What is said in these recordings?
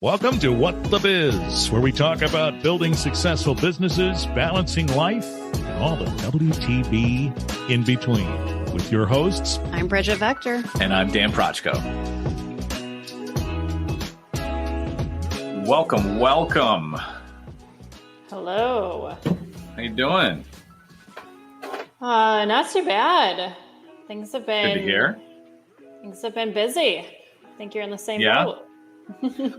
Welcome to What the Biz, where we talk about building successful businesses, balancing life, and all the WTB in between. With your hosts, I'm Brigitte Vector. And I'm Dan Prochko. Welcome. Hello. How you doing? Not too bad. Things have been Good to hear. Things have been busy. I think you're in the same boat.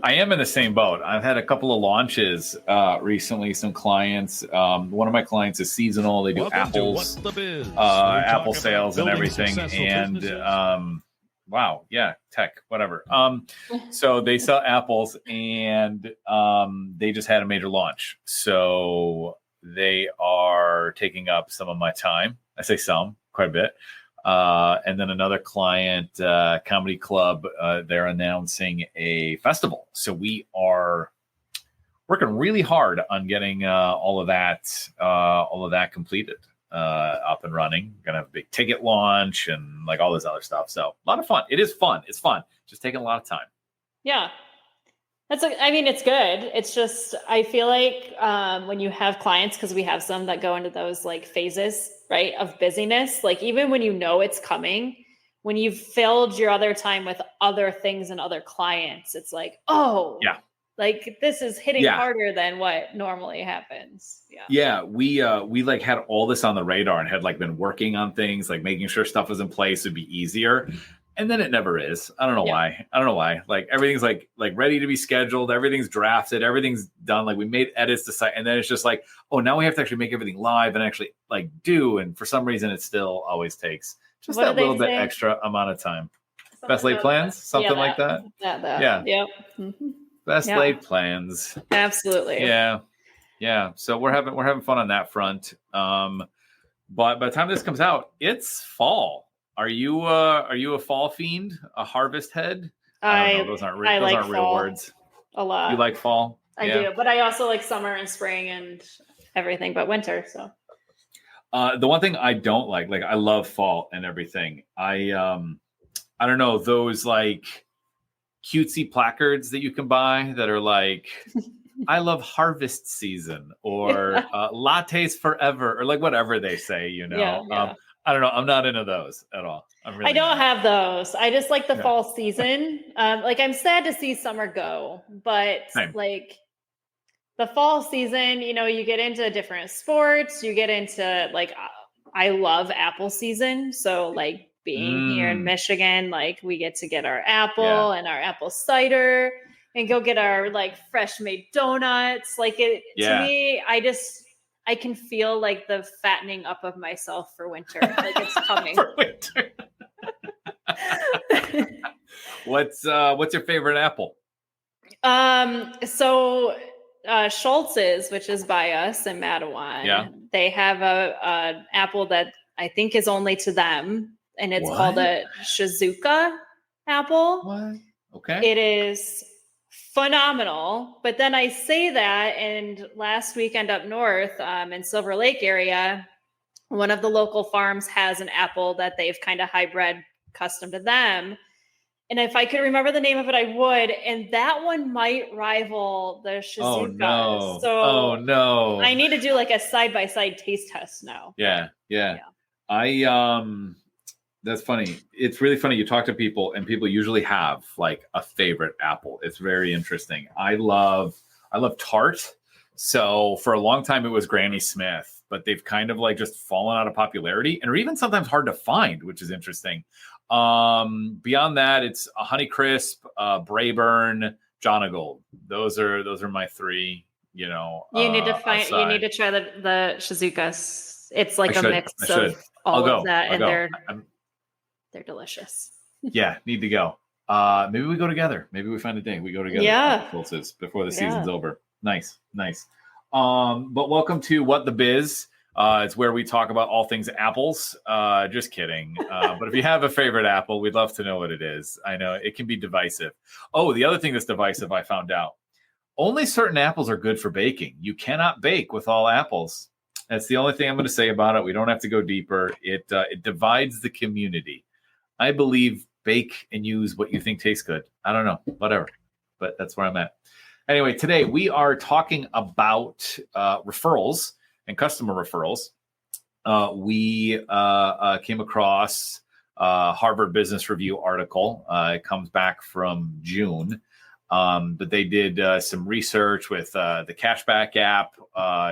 I am in the same boat. I've had a couple of launches recently. Some clients. One of my clients is seasonal. They do apples, apple sales and everything. And wow, yeah, tech, whatever. So they sell apples, and they just had a major launch. So they are taking up some of my time. I say some, quite a bit. And then another client, comedy club, they're announcing a festival. So we are working really hard on getting all of that completed, up and running. Gonna have a big ticket launch and like all this other stuff. So a lot of fun. It is fun. It's fun. Just taking a lot of time. Yeah. It's good. It's just, I feel like when you have clients, because we have some that go into those like phases, right, of busyness, like even when you know it's coming, when you've filled your other time with other things and other clients, it's like, oh, yeah, like this is hitting harder than what normally happens. Yeah, we like had all this on the radar and had like been working on things, like making sure stuff was in place would be easier. And then it never is. I don't know why. Like everything's like ready to be scheduled. Everything's drafted. Everything's done. Like we made edits to site, and then it's just like, oh, now we have to actually make everything live and actually like do. And for some reason, it still always takes just that little bit extra amount of time. Best laid plans, something like that. Yeah. Yep. Mm-hmm. Best laid plans. Absolutely. Yeah. So we're having fun on that front. But by the time this comes out, it's fall. Are you a fall fiend? A harvest head? I don't know. Those aren't real words. A lot. You like fall? I do, but I also like summer and spring and everything but winter. So the one thing I don't like I love fall and everything. I don't know, those like cutesy placards that you can buy that are like I love harvest season or lattes forever or like whatever they say, you know. Yeah. I don't know. I'm not into those at all. I don't have those. I just like the fall season. I'm sad to see summer go, but like the fall season, you know, you get into different sports. You get into like, I love apple season. So like being here in Michigan, like we get to get our apple and our apple cider and go get our like fresh made donuts. Like to me, I can feel like the fattening up of myself for winter. Like it's coming. For winter. What's your favorite apple? So Schultz's, which is by us in Matawan, they have a apple that I think is only to them, and it's called a Shizuka apple. What? Okay. It is phenomenal. But then I say that, and last weekend up north in Silver Lake area, one of the local farms has an apple that they've kind of hybrid custom to them. And if I could remember the name of it, I would. And that one might rival the Shizuka. Oh no. I need to do like a side-by-side taste test now. Yeah. That's funny. It's really funny. You talk to people and people usually have like a favorite apple. It's very interesting. I love tart. So for a long time it was Granny Smith, but they've kind of like just fallen out of popularity and are even sometimes hard to find, which is interesting. Beyond that, it's a Honeycrisp, Brayburn, Jonagold. Those are my three, you know. You need to try the Shizuka. It's like a mix of all of that, and they're delicious. Yeah, need to go. Maybe we go together. Maybe we find a day. We go together. Yeah. Before the season's over. Nice. But welcome to What the Biz. It's where we talk about all things apples. Just kidding. But if you have a favorite apple, we'd love to know what it is. I know it can be divisive. Oh, the other thing that's divisive, I found out. Only certain apples are good for baking. You cannot bake with all apples. That's the only thing I'm going to say about it. We don't have to go deeper. It divides the community. I believe bake and use what you think tastes good. I don't know. Whatever. but that's where I'm at. Anyway, today we are talking about referrals and customer referrals. We came across a Harvard Business Review article. It comes back from June. But they did some research with the Cashback app,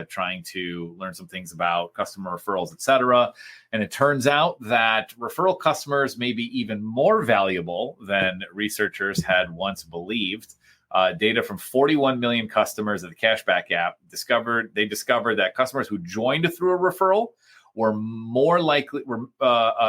trying to learn some things about customer referrals, et cetera. And it turns out that referral customers may be even more valuable than researchers had once believed. Data from 41 million customers of the Cashback app discovered that customers who joined through a referral were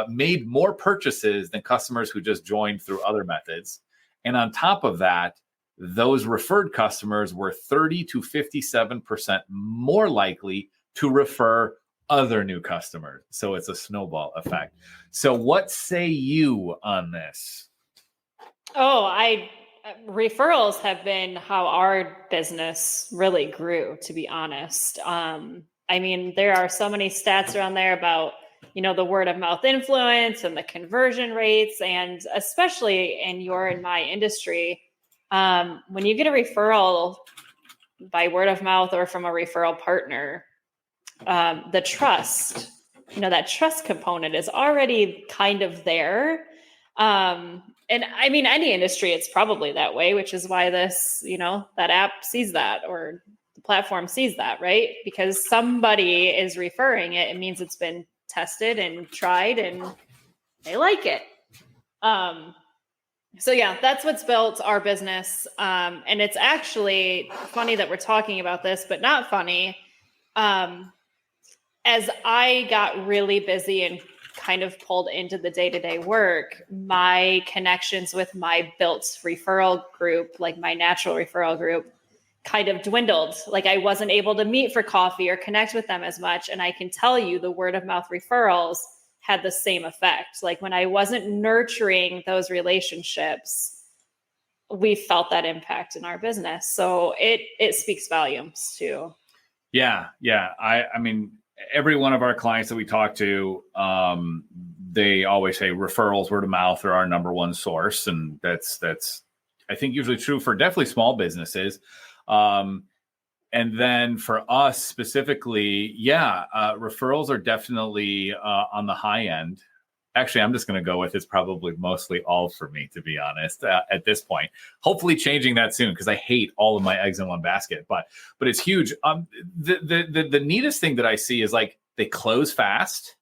made more purchases than customers who just joined through other methods. And on top of that, those referred customers were 30 to 57% more likely to refer other new customers. So it's a snowball effect. So what say you on this? Referrals have been how our business really grew, to be honest. There are so many stats around there about, the word of mouth influence and the conversion rates, and especially in your and my industry, when you get a referral by word of mouth or from a referral partner, the trust, that trust component is already kind of there. Any industry, it's probably that way, which is why this, that app sees that, or the platform sees that, right? Because somebody is referring it. It means it's been tested and tried and they like it. So yeah, that's what's built our business. And it's actually funny that we're talking about this, but not funny. As I got really busy and kind of pulled into the day-to-day work, my connections with my built referral group, like my natural referral group, kind of dwindled. Like I wasn't able to meet for coffee or connect with them as much. And I can tell you the word of mouth referrals had the same effect. Like when I wasn't nurturing those relationships, we felt that impact in our business. So it speaks volumes too. Yeah. Every one of our clients that we talk to, they always say referrals, word of mouth are our number one source. And that's I think usually true for definitely small businesses. And then for us specifically, referrals are definitely on the high end. Actually, I'm just going to go with it's probably mostly all for me, to be honest, at this point. Hopefully changing that soon, because I hate all of my eggs in one basket. But it's huge. The neatest thing that I see is like they close fast.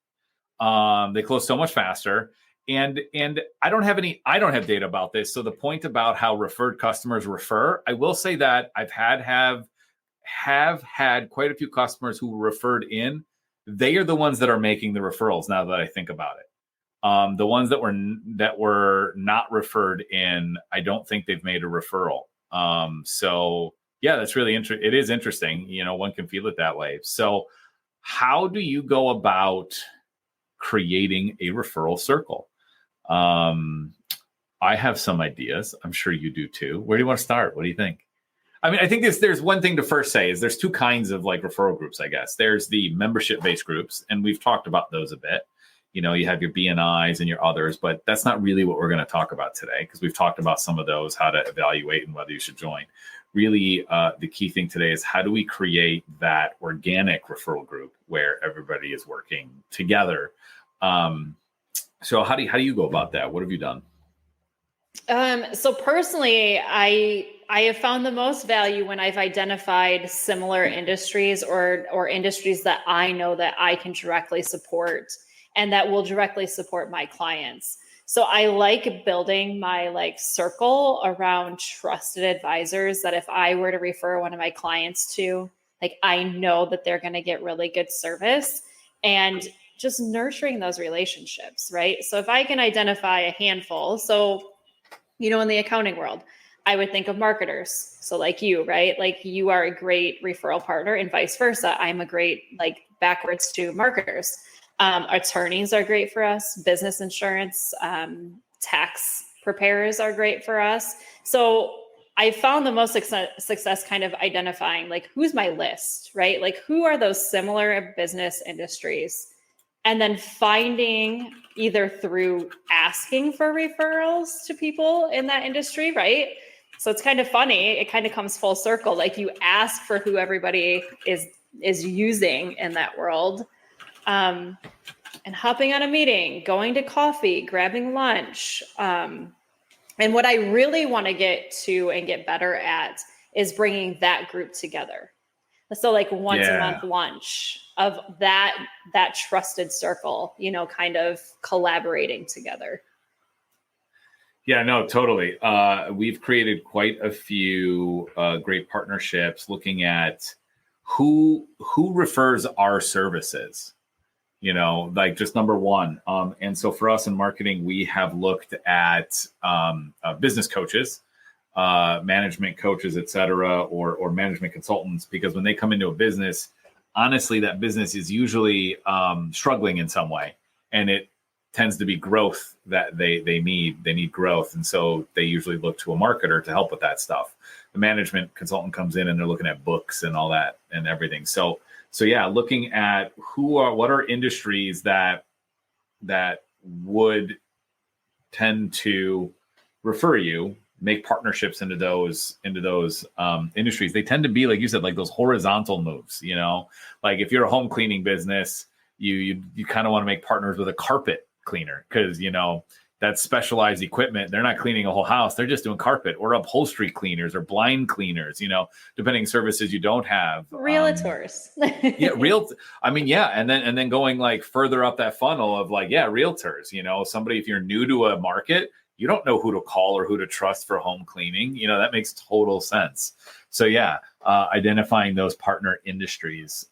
They close so much faster. And I don't have data about this. So the point about how referred customers refer, I will say that I've have had quite a few customers who were referred in. They are the ones that are making the referrals now that I think about it. The ones that were not referred in, I don't think they've made a referral. So yeah, that's really interesting. It is interesting. One can feel it that way. So how do you go about creating a referral circle? I have some ideas. I'm sure you do too. Where do you want to start? What do you think? I think there's one thing to first say is there's two kinds of like referral groups, I guess. There's the membership-based groups, and we've talked about those a bit. You have your BNIs and your others, but that's not really what we're going to talk about today, because we've talked about some of those, how to evaluate and whether you should join. Really, the key thing today is how do we create that organic referral group where everybody is working together? So how do you go about that? What have you done? So personally, I have found the most value when I've identified similar industries or industries that I know that I can directly support and that will directly support my clients. So I like building my circle around trusted advisors that if I were to refer one of my clients to, I know that they're going to get really good service, and just nurturing those relationships, right? So if I can identify a handful, in the accounting world, I would think of marketers. So like you, right? You are a great referral partner and vice versa. I'm a great, backwards to marketers. Attorneys are great for us. Business insurance, tax preparers are great for us. So I found the most success kind of identifying who's my list, right? Who are those similar business industries? And then finding either through asking for referrals to people in that industry, right? So it's kind of funny. It kind of comes full circle. Like you ask for who everybody is using in that world. And hopping on a meeting, going to coffee, grabbing lunch. And what I really want to get to and get better at is bringing that group together. So like once a month lunch of that trusted circle, kind of collaborating together. Yeah, no, totally. We've created quite a few great partnerships looking at who refers our services, like just number one. And so for us in marketing, we have looked at business coaches, management coaches, et cetera, or management consultants, because when they come into a business, honestly, that business is usually struggling in some way. And it tends to be growth that they need. They need growth. And so they usually look to a marketer to help with that stuff. The management consultant comes in and they're looking at books and all that and everything. So yeah, looking at what are industries that would tend to refer you, make partnerships into those industries. They tend to be, like you said, like those horizontal moves, like if you're a home cleaning business, you kind of want to make partners with a carpet cleaner, because that's specialized equipment. They're not cleaning a whole house, they're just doing carpet, or upholstery cleaners or blind cleaners, depending services you don't have. Realtors. And then going like further up that funnel of like, realtors, somebody, if you're new to a market, you don't know who to call or who to trust for home cleaning. That makes total sense. So identifying those partner industries,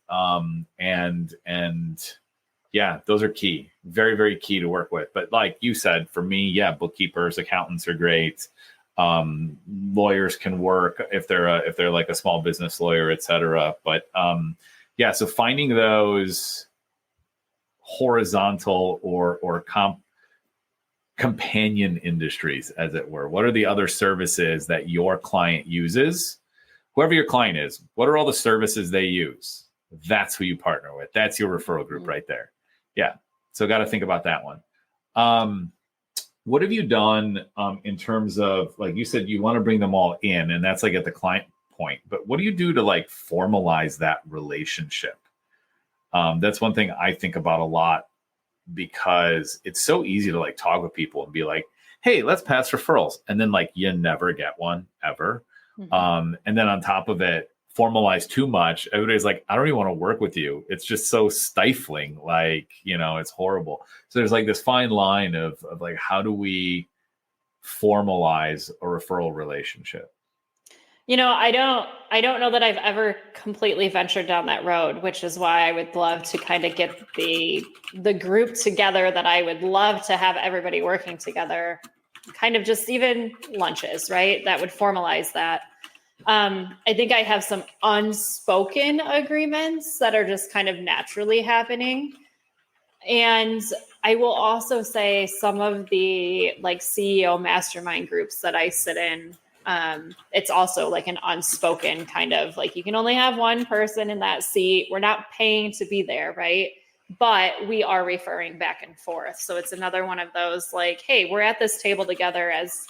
those are key, very, very key to work with. But like you said, for me, bookkeepers, accountants are great. Lawyers can work if they're like a small business lawyer, et cetera. But so finding those horizontal or companion industries, as it were. What are the other services that your client uses? Whoever your client is, what are all the services they use? That's who you partner with. That's your referral group right there. Yeah. So got to think about that one. What have you done in terms of, like you said, you want to bring them all in, and that's like at the client point, but what do you do to like formalize that relationship? That's one thing I think about a lot, because it's so easy to like talk with people and be like, hey, let's pass referrals. And then like you never get one ever. Mm-hmm. And then on top of it, formalize too much. Everybody's like, I don't even want to work with you. It's just so stifling. Like, it's horrible. So there's like this fine line of like, how do we formalize a referral relationship? I don't know that I've ever completely ventured down that road, which is why I would love to kind of get the group together that I would love to have everybody working together, kind of just even lunches, right? That would formalize that. I think I have some unspoken agreements that are just kind of naturally happening. And I will also say some of the like CEO mastermind groups that I sit in, it's also like an unspoken kind of like, you can only have one person in that seat. We're not paying to be there, right? But we are referring back and forth. So it's another one of those like, hey, we're at this table together as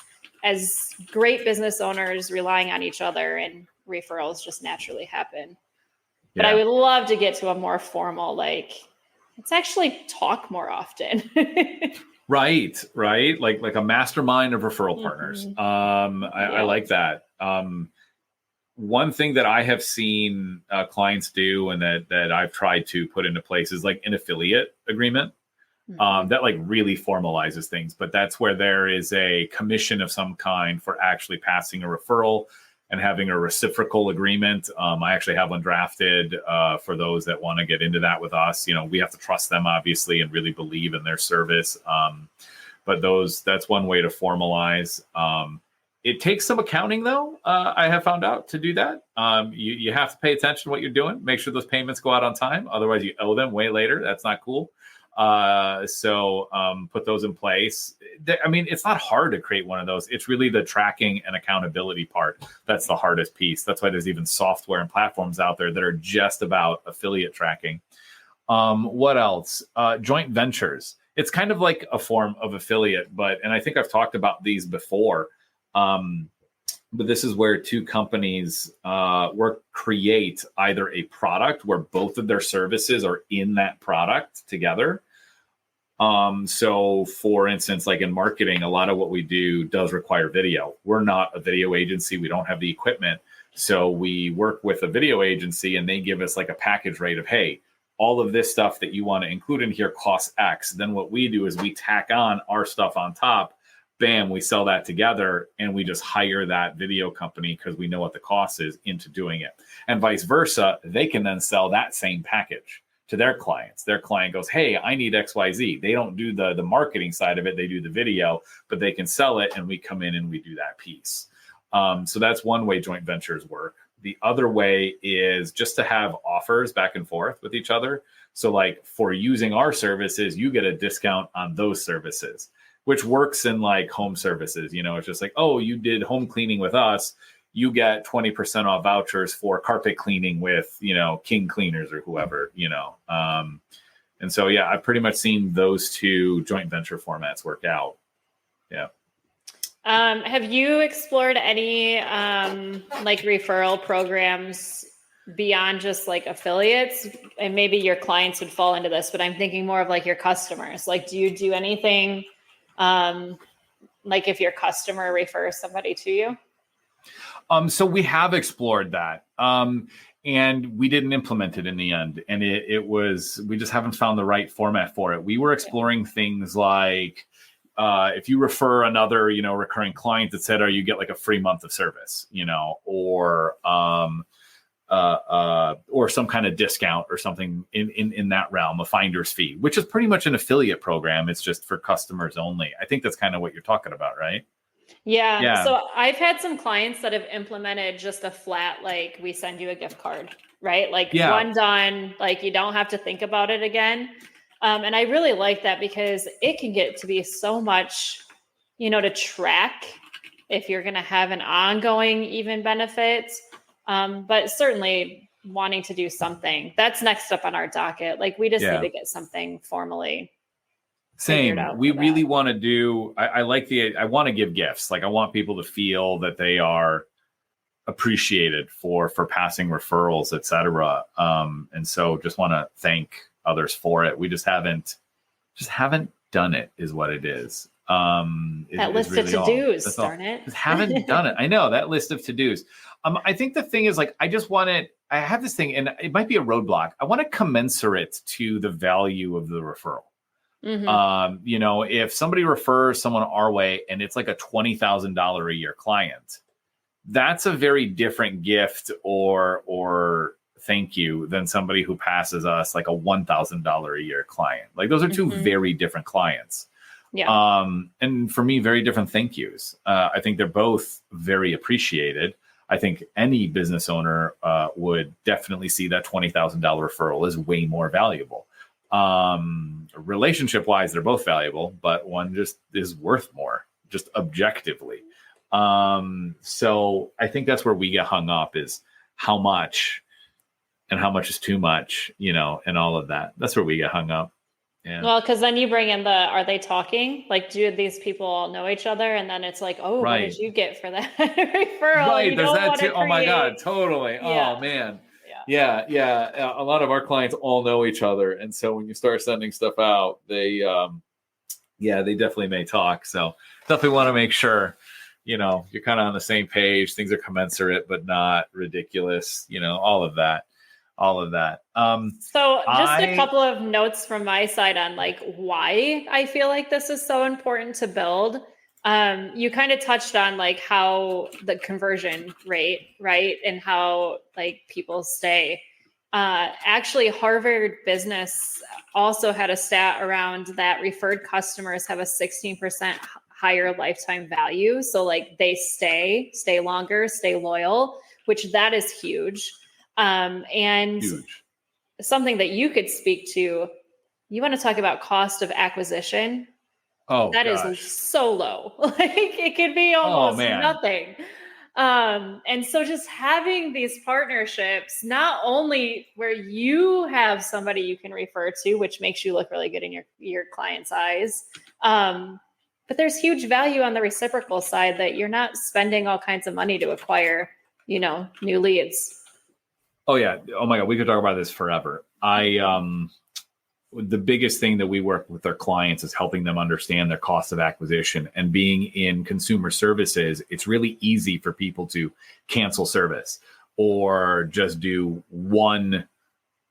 great business owners relying on each other, and referrals just naturally happen. But I would love to get to a more formal, like, let's actually talk more often. Right. Like a mastermind of referral partners. I like that. One thing that I have seen clients do, and that I've tried to put into place, is like an affiliate agreement. That like really formalizes things, but that's where there is a commission of some kind for actually passing a referral and having a reciprocal agreement. I actually have one drafted for those that want to get into that with us. We have to trust them, obviously, and really believe in their service. But that's one way to formalize. It takes some accounting, though. I have found out to do that. You have to pay attention to what you're doing. Make sure those payments go out on time. Otherwise, you owe them way later. That's not cool. So put those in place. It's not hard to create one of those. It's really the tracking and accountability part that's the hardest piece. That's why there's even software and platforms out there that are just about affiliate tracking. What else? Joint ventures. It's kind of like a form of affiliate, and I think I've talked about these before. but this is where two companies create either a product where both of their services are in that product together. So for instance, like in marketing, a lot of what we do does require video. We're not a video agency. We don't have the equipment. So we work with a video agency and they give us like a package rate of, hey, all of this stuff that you want to include in here costs X. Then what we do is we tack on our stuff on top. Bam, we sell that together and we just hire that video company because we know what the cost is into doing it. And vice versa, they can then sell that same package to their clients. Their client goes, hey, I need XYZ. They don't do the marketing side of it. They do the video, but they can sell it and we come in and we do that piece. So that's one way joint ventures work. The other way is just to have offers back and forth with each other. So like for using our services, you get a discount on those services, which works in like home services. You know, it's just like, oh, you did home cleaning with us. You get 20% off vouchers for carpet cleaning with, you know, King Cleaners or whoever, you know. And so, yeah, I've pretty much seen those two joint venture formats work out. Yeah. Have you explored any like referral programs beyond just like affiliates? And maybe your clients would fall into this, but I'm thinking more of like your customers. Like, do you do anything like if your customer refers somebody to you? So we have explored that, and we didn't implement it in the end. And we just haven't found the right format for it. We were exploring things like, if you refer another, you know, recurring client, et cetera, you get like a free month of service, you know, or some kind of discount or something in that realm, a finder's fee, which is pretty much an affiliate program. It's just for customers only. I think that's kind of what you're talking about, right? Yeah. So I've had some clients that have implemented just a flat, like we send you a gift card, right? Like one done, like you don't have to think about it again. And I really like that because it can get to be so much, you know, to track if you're going to have an ongoing even benefit. But certainly wanting to do something that's next up on our docket. Like we just need to get something formally. Same. We really want to do, I want to give gifts. Like I want people to feel that they are appreciated for passing referrals, et cetera. And so just want to thank others for it. We just haven't done it is what it is. That list of to-dos, darn it. Just haven't done it. I know that list of to-dos. I think the thing is like, I have this thing and it might be a roadblock. I want to commensurate to the value of the referral. Mm-hmm. You know, if somebody refers someone our way and it's like a $20,000 a year client, that's a very different gift or thank you than somebody who passes us like a $1,000 a year client. Like those are two very different clients. Yeah. And for me, very different thank yous. I think they're both very appreciated. I think any business owner would definitely see that $20,000 referral is way more valuable. Relationship wise, they're both valuable, but one just is worth more, just objectively. So I think that's where we get hung up is how much and how much is too much, you know, and all of that. That's where we get hung up. Yeah. Well, because then you bring in are they talking? Like, do these people all know each other? And then it's like, oh, what did you get for that referral? Right. There's that too. Oh my God. Totally. Yeah. Oh man. Yeah. A lot of our clients all know each other. And so when you start sending stuff out, they definitely may talk. So definitely want to make sure, you know, you're kind of on the same page. Things are commensurate, but not ridiculous, you know, all of that. So just a couple of notes from my side on like why I feel like this is so important to build. You kind of touched on like how the conversion rate, right? And how like people stay. Actually, Harvard Business also had a stat around that referred customers have a 16% higher lifetime value. So like they stay longer, stay loyal, which that is huge. And huge. Something that you could speak to, you want to talk about cost of acquisition. Oh, that is so low. Like it could be almost nothing. And so just having these partnerships, not only where you have somebody you can refer to, which makes you look really good in your client's eyes, But there's huge value on the reciprocal side that you're not spending all kinds of money to acquire, new leads. Oh yeah. Oh my God. We could talk about this forever. The biggest thing that we work with our clients is helping them understand their cost of acquisition. And being in consumer services, it's really easy for people to cancel service or just do one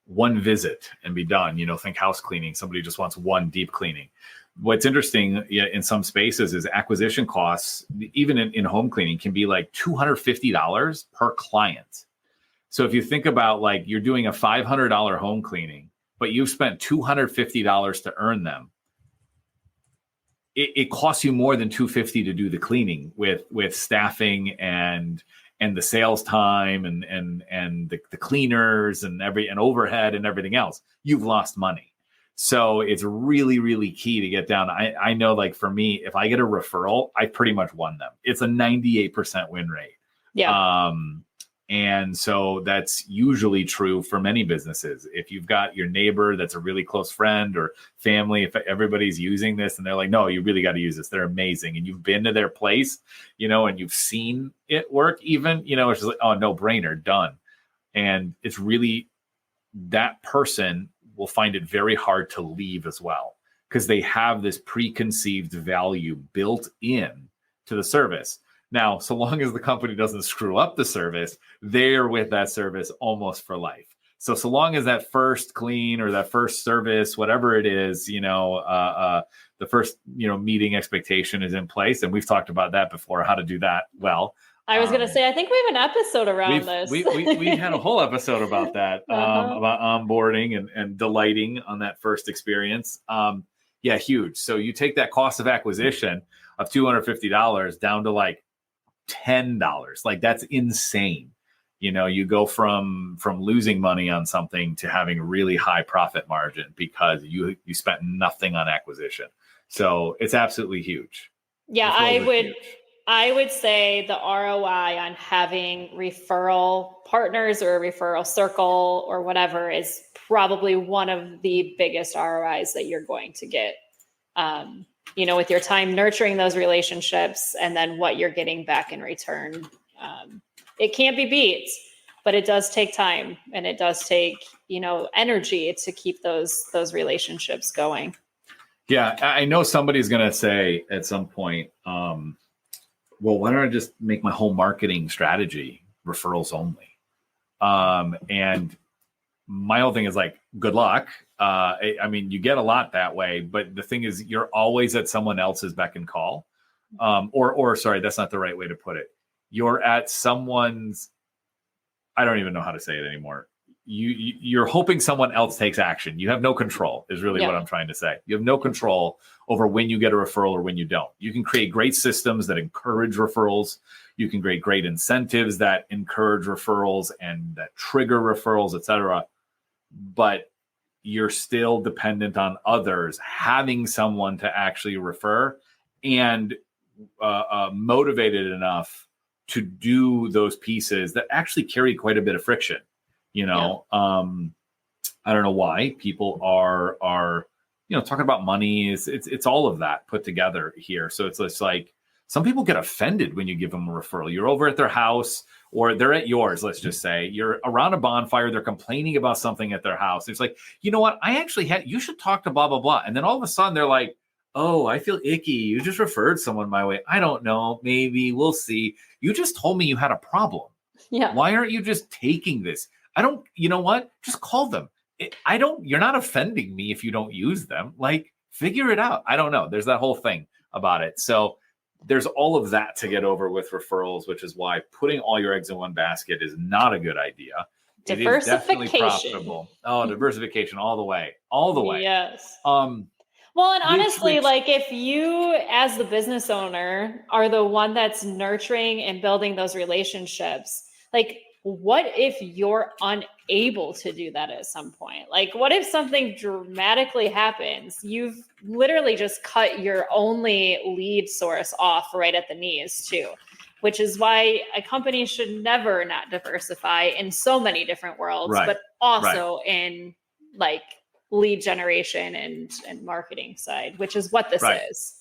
visit and be done. Think house cleaning. Somebody just wants one deep cleaning. What's interesting in some spaces is acquisition costs, even in home cleaning, can be like $250 per client. So if you think about like you're doing a $500 home cleaning, but you've spent $250 to earn them, it costs you more than $250 to do the cleaning with staffing and the sales time and the cleaners and overhead and everything else. You've lost money. So it's really, really key to get down. I know, like for me, if I get a referral, I pretty much won them. It's a 98% win rate. Yeah. And so that's usually true for many businesses. If you've got your neighbor that's a really close friend or family, if everybody's using this and they're like, no, you really got to use this. They're amazing. And you've been to their place, and you've seen it work even, it's just like, oh, no brainer, done. And it's really, that person will find it very hard to leave as well, because they have this preconceived value built in to the service. Now, so long as the company doesn't screw up the service, they're with that service almost for life. So long as that first clean or that first service, whatever it is, the first, meeting expectation is in place. And we've talked about that before, how to do that well. I was going to say, I think we have an episode around this. We had a whole episode about that, about onboarding and delighting on that first experience. Yeah, huge. So you take that cost of acquisition of $250 down to like $10. Like, that's insane. You go from losing money on something to having really high profit margin because you spent nothing on acquisition. So it's absolutely huge. Yeah, I would say the ROI on having referral partners or a referral circle or whatever is probably one of the biggest ROIs that you're going to get. With your time nurturing those relationships and then what you're getting back in return. It can't be beat, but it does take time and it does take, energy to keep those relationships going. Yeah. I know somebody's going to say at some point, well, why don't I just make my whole marketing strategy referrals only? And my whole thing is like, good luck. You get a lot that way, but the thing is, you're always at someone else's beck and call. Or sorry, that's not the right way to put it. You're at someone's, I don't even know how to say it anymore. You're hoping someone else takes action. You have no control is really what I'm trying to say. You have no control over when you get a referral or when you don't. You can create great systems that encourage referrals. You can create great incentives that encourage referrals and that trigger referrals, et cetera. But you're still dependent on others having someone to actually refer and motivated enough to do those pieces that actually carry quite a bit of friction. I don't know why people are talking about money. It's all of that put together here. So it's like some people get offended when you give them a referral. You're over at their house or they're at yours. Let's just say you're around a bonfire. They're complaining about something at their house. It's like, you know what? You should talk to blah, blah, blah. And then all of a sudden they're like, oh, I feel icky. You just referred someone my way. I don't know. Maybe we'll see. You just told me you had a problem. Yeah. Why aren't you just taking this? You know what? Just call them. You're not offending me if you don't use them. Like, figure it out. I don't know. There's that whole thing about it. So there's all of that to get over with referrals, which is why putting all your eggs in one basket is not a good idea. It is definitely profitable. Oh, diversification all the way. All the way. Yes. Well, and honestly, like if you as the business owner are the one that's nurturing and building those relationships, like what if you're unable to do that at some point? Like what if something dramatically happens? You've literally just cut your only lead source off right at the knees too, which is why a company should never not diversify in so many different worlds, but also in like lead generation and marketing side, which is what this is.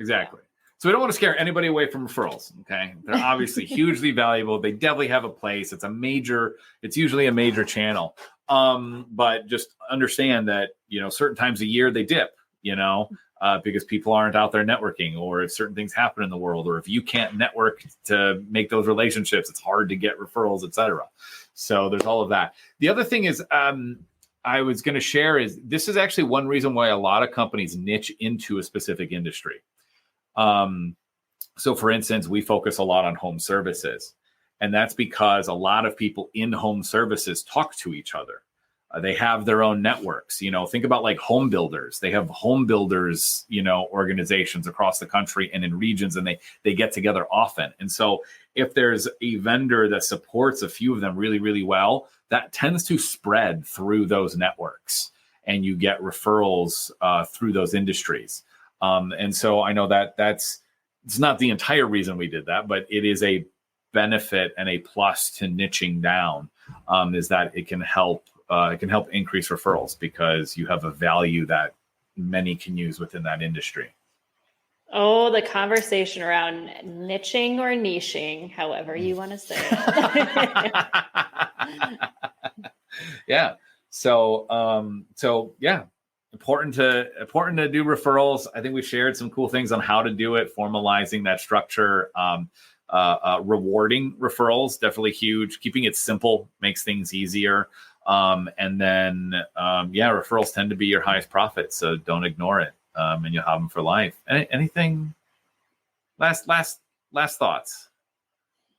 Exactly. So we don't want to scare anybody away from referrals. Okay. They're obviously hugely valuable. They definitely have a place. It's usually a major channel. But just understand that, certain times a year they dip, because people aren't out there networking, or if certain things happen in the world, or if you can't network to make those relationships, it's hard to get referrals, etc. So there's all of that. The other thing is, I was going to share is this is actually one reason why a lot of companies niche into a specific industry. So for instance, we focus a lot on home services, and that's because a lot of people in home services talk to each other. They have their own networks, think about like home builders. They have home builders, organizations across the country and in regions, and they get together often. And so if there's a vendor that supports a few of them really, really well, that tends to spread through those networks, and you get referrals through those industries. And so I know it's not the entire reason we did that, but it is a benefit and a plus to niching down, is that it can help increase referrals because you have a value that many can use within that industry. Oh, the conversation around niching or niching, however you want to say it. Yeah. So yeah. Important to do referrals. I think we shared some cool things on how to do it, formalizing that structure, rewarding referrals, definitely huge. Keeping it simple makes things easier. And then, referrals tend to be your highest profit. So don't ignore it. And you'll have them for life. Anything last thoughts?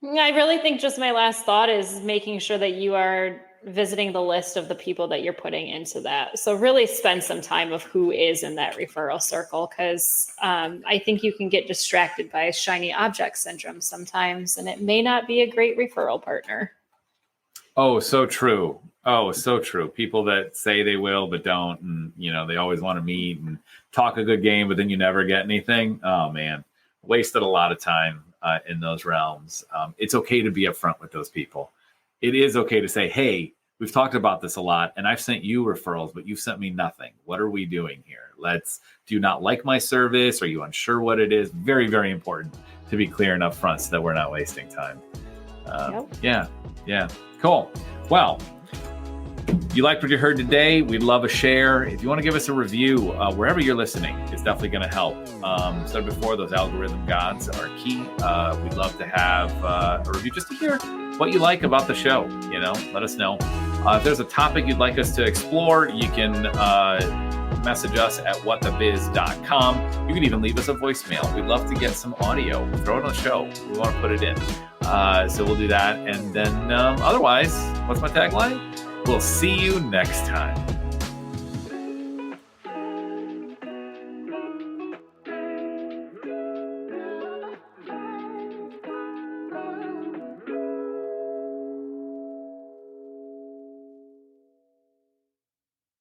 I really think just my last thought is making sure that you are visiting the list of the people that you're putting into that. So really spend some time of who is in that referral circle, because I think you can get distracted by shiny object syndrome sometimes, and it may not be a great referral partner. Oh, so true. Oh, so true. People that say they will, but don't. And, they always want to meet and talk a good game, but then you never get anything. Oh, man. Wasted a lot of time in those realms. It's okay to be upfront with those people. It is okay to say, hey, we've talked about this a lot, and I've sent you referrals, but you've sent me nothing. What are we doing here? Do you not like my service? Are you unsure what it is? Very, very important to be clear and upfront so that we're not wasting time. Yep. Yeah. Cool. Well, you liked what you heard today? We'd love a share. If you want to give us a review, wherever you're listening, it's definitely going to help. Said before, those algorithm gods are key. We'd love to have a review just to hear what you like about the show. Let us know. If there's a topic you'd like us to explore, you can message us at whatthebiz.com. You can even leave us a voicemail. We'd love to get some audio. Throw it on the show. We want to put it in. So we'll do that. And then otherwise, what's my tagline? We'll see you next time.